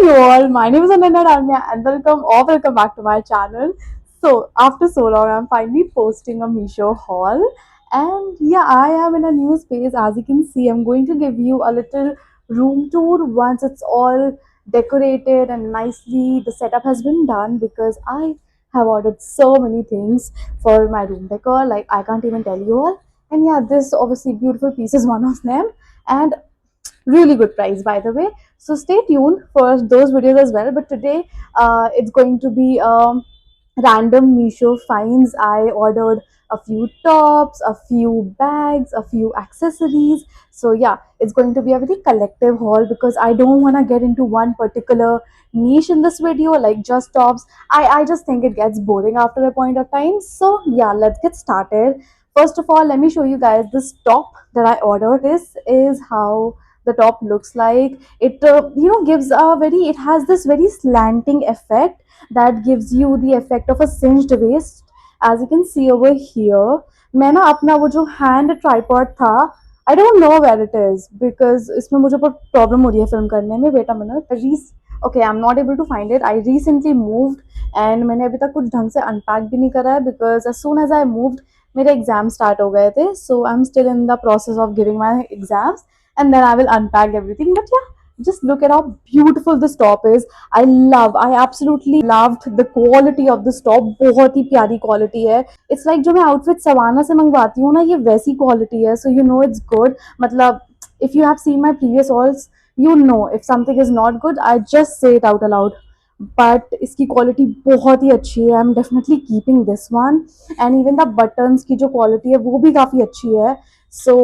you all, my name is Ananya Dalmia and welcome back to my channel. So after so long I'm finally posting a Meesho haul, and yeah, I am in a new space. As you can see, I'm going to give you a little room tour once it's all decorated and nicely the setup has been done, because I have ordered so many things for my room decor, like I can't even tell you all. And yeah, this obviously beautiful piece is one of them, and really good price by the way. So stay tuned for those videos as well, but today it's going to be random Meesho finds. I ordered a few tops, a few bags, a few accessories. So yeah, it's going to be a very collective haul, because I don't want to get into one particular niche in this video, like just tops. I just think it gets boring after a point of time. So yeah, let's get started. First of all, let me show you guys this top that I ordered. This is how the top looks like. It gives a very, it has this very slanting effect that gives you the effect of a cinched waist, as you can see over here. मैं ना अपना वो जो hand tripod था, I don't know where it is, because इसमें मुझे बहुत problem हो रही है film करने में. बेटा मैंने okay, I'm not able to find it. I recently moved and मैंने अभी तक कुछ ढंग से unpack भी नहीं करा है, because as soon as I moved मेरे एग्जाम स्टार्ट हो गए थे. So I'm still in the process of giving my exams, and then I will unpack everything. But yeah, just look at how beautiful this top is. I absolutely loved the quality of this top. बहुत ही प्यारी quality है. It's like जो मैं outfit savanna से मंगवाती हूँ ना, ये वैसी quality है. So you know it's good. मतलब if you have seen my previous hauls, you know if something is not good, I just say it out aloud. But इसकी क्वालिटी बहुत ही अच्छी है. आई am definitely keeping this one. And even the buttons की जो quality है वो भी काफ़ी अच्छी है. So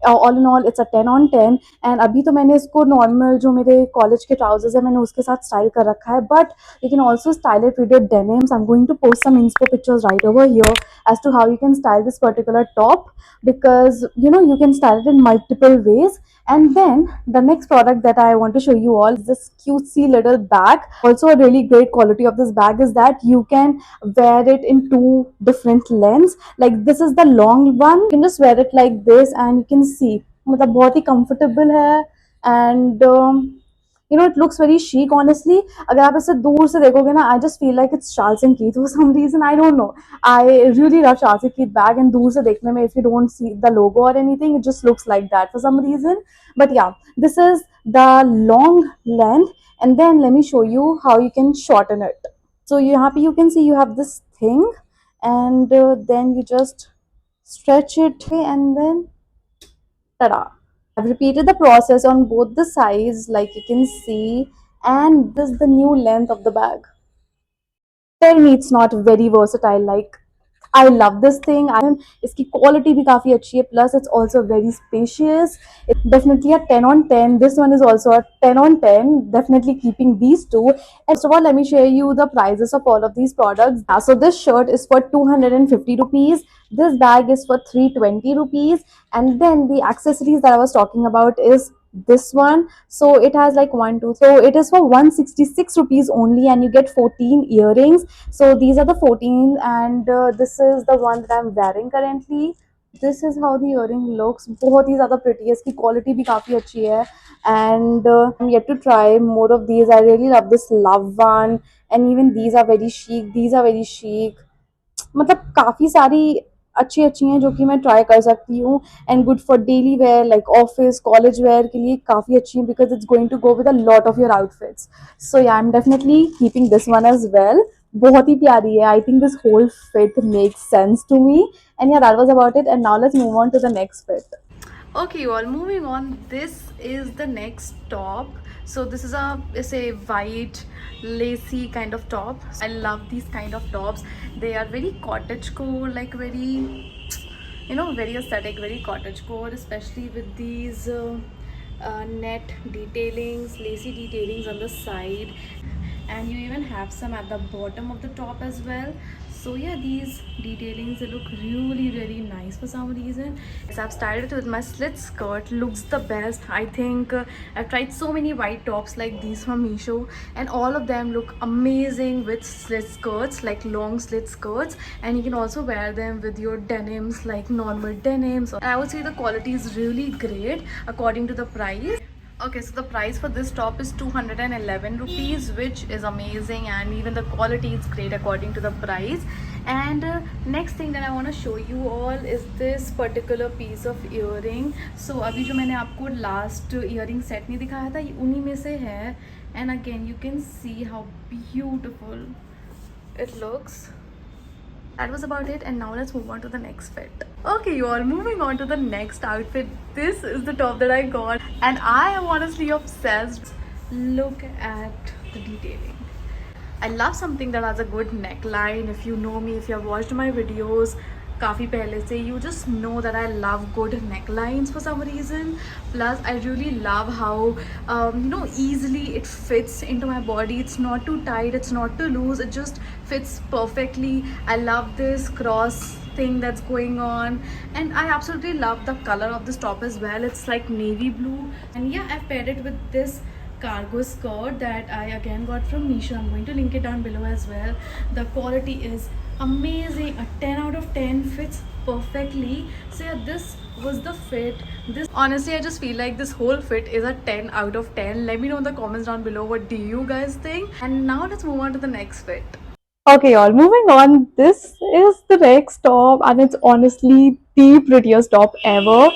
all in all it's a 10 on 10. And अभी तो मैंने इसको नॉर्मल जो मेरे कॉलेज के ट्राउजर्स है मैंने उसके साथ स्टाइल कर रखा है, but you can also style it with your denims. I am going to post some inspo pictures right over here as to how you can style this particular top, because you can style it in multiple ways. And then the next product that I want to show you all is this cutesy little bag. Also a really great quality of this bag is that you can wear it in two different lengths. Like this is the long one, you can just wear it like this and you can see मतलब बहुत ही comfortable है. And it looks very chic honestly. अगर आप इसे दूर से देखोगे ना, I just feel like it's Charles and Keith for some reason. I don't know. I really love Charles and Keith bag, and दूर से देखने में if you don't see the logo or anything, it just looks like that for some reason. But yeah, this is the long length, and then let me show you how you can shorten it. So you can see you have this thing, and then you just stretch it, and then ta-da. I've repeated the process on both the sides, like you can see, and this is the new length of the bag. Tell me it's not very versatile. Like I love this thing. इसकी quality भी काफी अच्छी है. Plus it's also very spacious. It's definitely a 10 on 10. This one is also a 10 on 10. Definitely keeping these two. And first of all, let me share you the prices of all of these products. So this shirt is for 250 rupees. This bag is for 320 rupees. And then the accessories that I was talking about is this one. So it has like one two, so it is for 166 rupees only, and you get 14 earrings. So these are the 14, and this is the one that I'm wearing currently. This is how the earring looks. बहुत ही ज़्यादा pretty है. इसकी quality भी काफ़ी अच्छी है. And I'm yet to try more of these. I really love this love one, and even these are very chic. These are very chic. मतलब काफ़ी सारी अच्छी अच्छी हैं जो कि मैं ट्राई कर सकती हूँ. And good for daily wear, like office college wear के लिए काफ़ी अच्छी है, because it's going to go with a lot of your outfits. So yeah I am definitely keeping this one as well. बहुत ही प्यारी है. I think this whole fit makes sense to me. And yeah that was about it, and now let's move on to the next fit. Okay, you all, moving on, this is the next top. So this is a white lacy kind of top. I love these kind of tops. They are very cottagecore, like very very aesthetic, very cottagecore, especially with these net detailings, lacy detailings on the side, and you even have some at the bottom of the top as well. So yeah, these detailings, they look really really nice for some reason. So I've styled it with my slit skirt. Looks the best. I think I've tried so many white tops like these from Meesho, and all of them look amazing with slit skirts, like long slit skirts. And you can also wear them with your denims, like normal denims. And I would say the quality is really great according to the price. Okay, so the price for this top is 211 rupees, which is amazing, and even the quality is great according to the price. And next thing that I want to show you all is this particular piece of earring. So अभी जो मैंने आपको last earring set नहीं दिखाया था, ये उन्हीं में से है. And again you can see how beautiful it looks. That was about it, and now let's move on to the next fit. Okay, you all, moving on to the next outfit. This is the top that I got, and I am honestly obsessed. Look at the detailing. I love something that has a good neckline. If you know me, if you have watched my videos काफ़ी पहले से, you just know that I love good necklines for some reason. Plus I really love how easily it fits into my body. It's not too tight, it's not too loose, it just fits perfectly. I love this cross thing that's going on, and I absolutely love the color of this top as well. It's like navy blue, and yeah, I've paired it with this cargo skirt that I again got from Meesho. I'm going to link it down below as well. The quality is amazing. A 10 out of 10, fits perfectly. So yeah, this was the fit. This honestly, I just feel like this whole fit is a 10 out of 10. Let me know in the comments down below, what do you guys think. And now let's move on to the next fit. Okay, y'all, moving on. This is the next top, and it's honestly the prettiest top ever.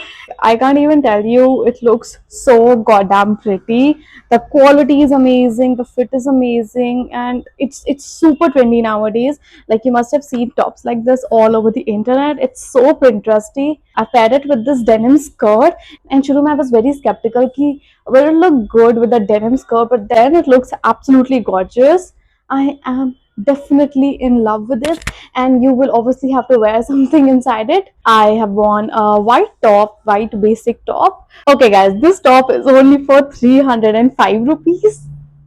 I can't even tell you, it looks so goddamn pretty. The quality is amazing, the fit is amazing, and it's super trendy nowadays. Like, you must have seen tops like this all over the internet. It's so Pinteresty. I paired it with this denim skirt, and shuru mein I was very skeptical ki will it look good with the denim skirt, but then it looks absolutely gorgeous. I am definitely in love with it, and you will obviously have to wear something inside it. I have worn a white top, white basic top. Okay guys, this top is only for 305 rupees,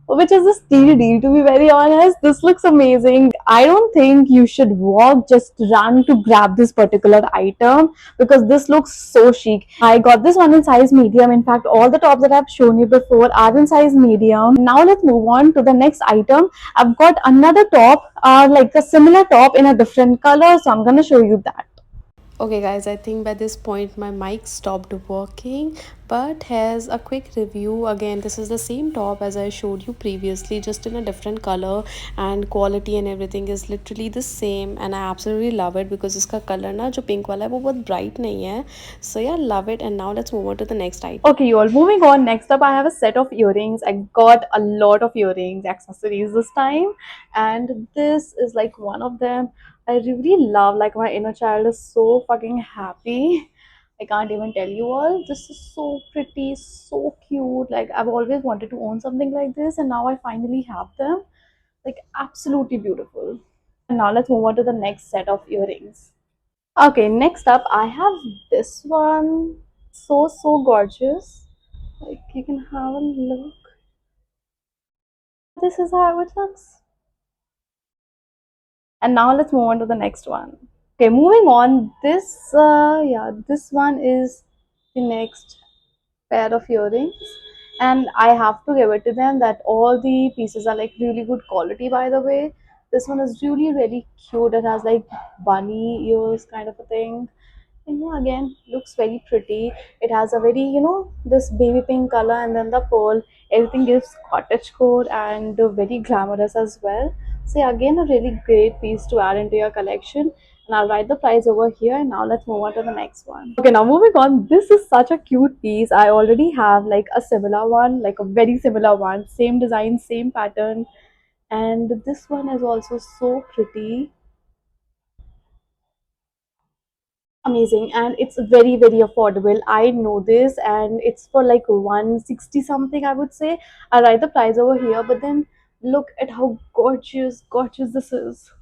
which is a steal deal, to be very honest. This looks amazing. I don't think you should walk, just run to grab this particular item, because this looks so chic. I got this one in size medium. In fact, all the tops that I've shown you before are in size medium. Now let's move on to the next item. I've got another top, like a similar top in a different color, so I'm gonna show you that. Okay guys, I think by this point my mic stopped working, but here's a quick review. Again, this is the same top as I showed you previously, just in a different color, and quality and everything is literally the same, and I absolutely love it because iska color na jo pink wala hai wo bahut bright nahi hai. So yeah, love it. And now let's move on to the next item. Okay, you all, moving on. Next up, I have a set of earrings. I got a lot of earrings, accessories this time, and this is like one of them. I really love, like, my inner child is so fucking happy. I can't even tell you all. This is so pretty, so cute. Like, I've always wanted to own something like this, and now I finally have them. Like, absolutely beautiful. And now let's move on to the next set of earrings. Okay, next up, I have this one. So gorgeous. Like, you can have a look. This is how it looks. And now let's move on to the next one. Okay, moving on. This one is the next pair of earrings, and I have to give it to them that all the pieces are like really good quality. By the way, this one is really cute. It has like bunny ears kind of a thing. And yeah, again, looks very pretty. It has a very, this baby pink color, and then the pearl. Everything gives cottage core and very glamorous as well. So yeah, again, a really great piece to add into your collection. And I'll write the price over here. And now let's move on to the next one. Okay, now moving on. This is such a cute piece. I already have like a similar one, like a very similar one. Same design, same pattern. And this one is also so pretty. Amazing, and it's very affordable. I know this, and it's for like 160 something, I would say. I'll write the price over here, but then look at how gorgeous this is.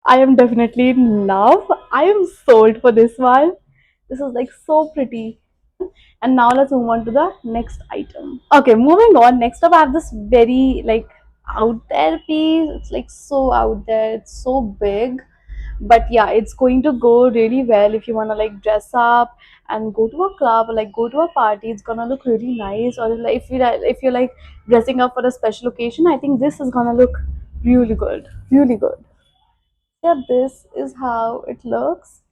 I am definitely in love. I am sold for this one. This is like so pretty. And now let's move on to the next item. Okay, moving on. Next up, I have this very like out there piece. It's like so out there, it's so big, but yeah, it's going to go really well if you want to like dress up and go to a club or like go to a party. It's gonna look really nice. Or like if you're like dressing up for a special occasion, I think this is gonna look really good. Yeah, this is how it looks.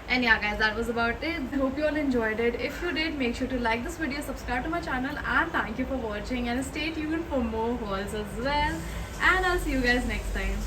And yeah guys, that was about it. I hope you all enjoyed it. If you did, make sure to like this video, subscribe to my channel, and thank you for watching, and stay tuned for more hauls as well. And I'll see you guys next time.